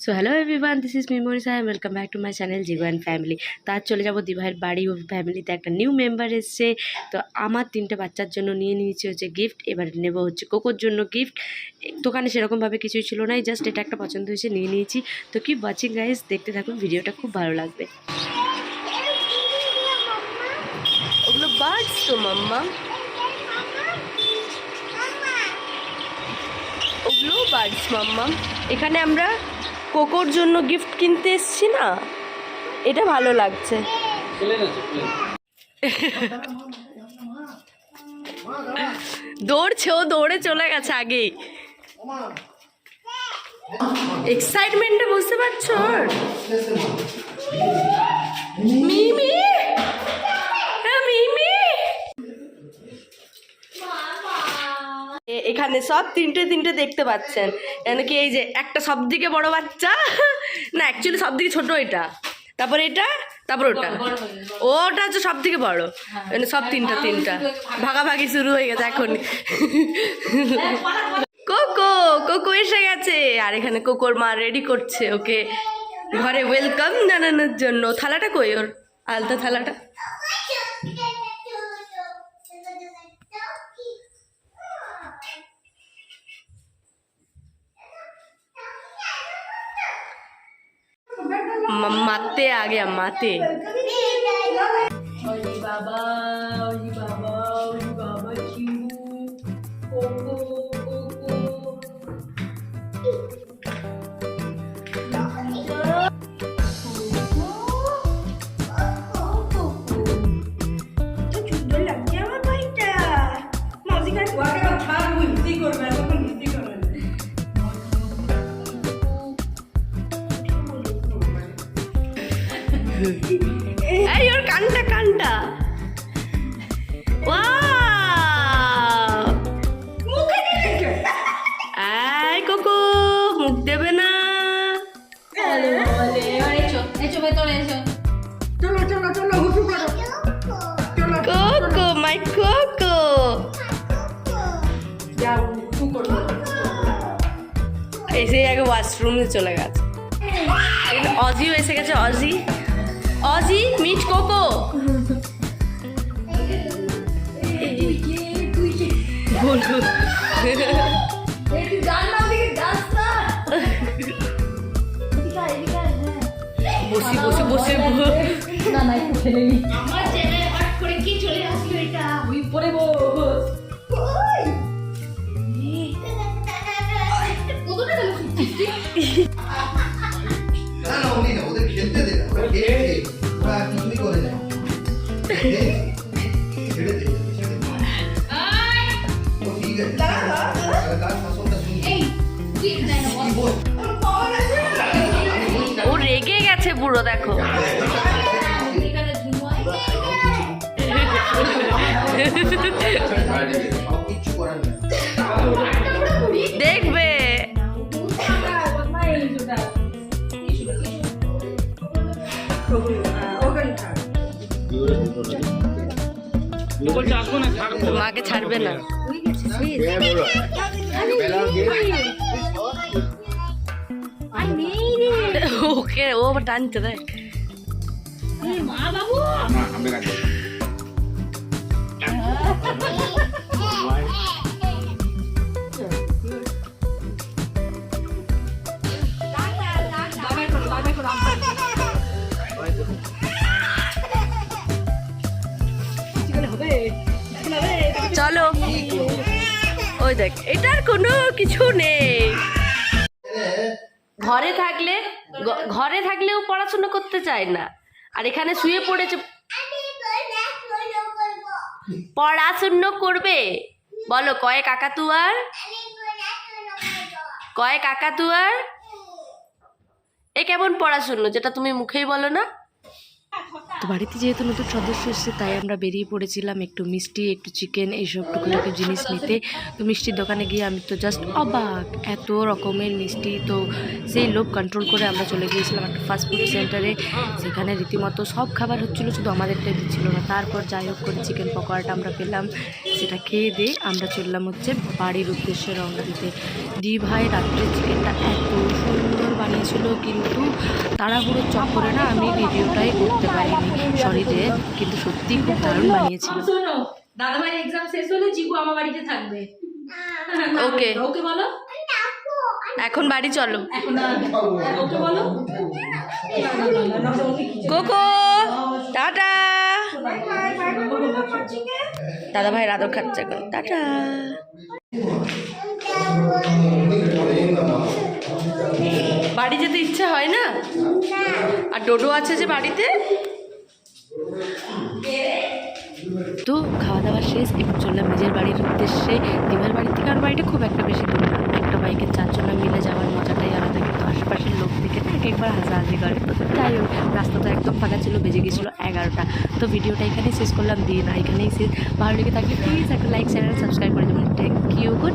So hello everyone, this is Memory সাহেব, welcome back to my channel জিগো and family. তো আজ চলে যাবো দিভাইয়ের বাড়ি। ও ফ্যামিলিতে একটা নিউ মেম্বার এসছে, তো আমার 3টে বাচ্চার জন্য নিয়ে নিয়েছি হচ্ছে গিফট। এবার নেবো হচ্ছে কোকোর জন্য গিফট। দোকানে সেরকমভাবে কিছুই ছিল না, জাস্ট এটা একটা পছন্দ হয়েছে, নিয়ে নিয়েছি। তো কিপ ওয়াচিং গাইস, দেখতে থাকুন, ভিডিওটা খুব ভালো লাগবে। ওগুলো বার্ডস তো মাম্মা, ওগুলো বার্ডস মাম্মা। এখানে আমরা কোকোর জন্য গিফট কিনতে এসছি না, এটা ভালো লাগছে। দৌড়ছে, ও দৌড়ে চলে গেছে আগেই। এক্সাইটমেন্টটা বুঝতে পারছো? মিমি, মিমি, এখানে সব তিনটে দেখতে পাচ্ছেন। কি এই যে একটা সব দিকে বড় বাচ্চা, না অ্যাকচুয়ালি সব দিকে ছোট, এটা তারপর এটা তারপর ওটা, ওটা হচ্ছে সব থেকে বড়। মানে সব তিনটা ভাগাভাগি শুরু হয়ে গেছে এখন। কোকো কোকো এসে গেছে, আর এখানে কোকোর মা রেডি করছে ওকে ঘরে ওয়েলকাম জানানোর জন্য। থালাটা কই ওর, আলতা থালাটা? माते आ गया माते। ओली बाबा, ओली बाबा, ओली बाबा चिंगू, कोको कोको। तो चुद्दो लग गया আমার ভাইটা। মাউসি কাছে ওয়াকে থাক, মিষ্টি করবে তখন মিষ্টি করবে। এই ওর কানটা ওয়াও, মুখে দিয়েছে। আই কোকো, মুখ দেবে না। কোকো মাই কোকো, এসে আগে ওয়াশরুমে চলে গেছে। অজিও এসে গেছে, অজি অজি মিট কোকো। বসি বসে বসে না না একটু খেলে নি। আমার ছেলে হট করে কি চলে আসলো, এটা ওই পরে বস। কতটা গেল না না ওই না, ওদের খেলতে দে, ওরা খেলে ওরা কিছুই করে না। ছেড়ে দে আয় ও ঠিক আছে, গান শাসনটা শুনি। এই ঠিক না ও রেগে গেছে পুরো, দেখো। দেখবে মাকে ছাড়বে না। ওকে ও টানতে দেখ। মা বাবু চলো, ওই দেখ, এটার কোনো কিছু নেই। ঘরে থাকলেও পড়াশোনা করতে চায় না, আর এখানে শুয়ে পড়েছে। পড়াশোনা করবে বলো, কয় কাকাতুয়ার, কয় কাকাতুয়ার। এ কেমন পড়াশোনা যেটা তুমি মুখেই বলো না। তো বাড়িতে যেহেতু নতুন সদস্য এসেছে, তাই আমরা বেরিয়ে পড়েছিলাম একটু মিষ্টি, একটু চিকেন, এইসব টুকুটাকি জিনিস নিতে। তো মিষ্টির দোকানে গিয়ে আমি তো জাস্ট অবাক, এত রকমের মিষ্টি। তো সেই লোভ কন্ট্রোল করে আমরা চলে গিয়েছিলাম একটা ফাস্টফুড সেন্টারে। সেখানে রীতিমতো সব খাবার হচ্ছিলো, শুধু আমাদেরটাই দিচ্ছিল না। তারপর যাই হোক করে চিকেন পকোড়াটা আমরা পেলাম, সেটা খেয়ে দিয়ে আমরা চললাম হচ্ছে বাড়ির উদ্দেশ্যে রওনা দিতে। দি ভাই রাত্রের চিকেনটা এত সুন্দর বানিয়েছে। ছিল, কিন্তু তাড়াহুড়োর চক্করে না আমি ভিডিওটাই করতে পারিনি। সরি রে, কিন্তু সত্যিই খুব দারুণ বানিয়েছিল। শোনো, দাদাভাইয়ের এক্সাম শেষ হলে চিকু আমার বাড়িতে থাকবে। ওকে ওকে বলো, এখন বাড়ি চলো। এখন ওকে বলো। Cocoa tata. দাদা ভাই আদর খাচ্ছে এখন, টাটা। বাড়ি যেতে ইচ্ছা হয় না? আর ডোডো আছে যে বাড়িতে। তো খাওয়া দাওয়া শেষ, এবার চললাম নিজের বাড়ির উদ্দেশ্যে। দিবার বাড়ির থেকে আর বাড়িটা খুব একটা বেশি দূর না, একটা বাইকের 4 জন মিলে যাওয়ার মজাটাই আলাদা। কিন্তু আশেপাশের লোক থেকে না একবার হাসাহাসি করে। তো যাই হোক, রাস্তাটা একদম ফাঁকা ছিল, বেজে গেছিলো 11টা। তো ভিডিওটা এখানেই শেষ করলাম, দিয়ে না এখানেই শেষ। ভালো লেগে থাকলে প্লিজ একটা লাইক চ্যানেল সাবস্ক্রাইব করে দেবেন। Thank you, good.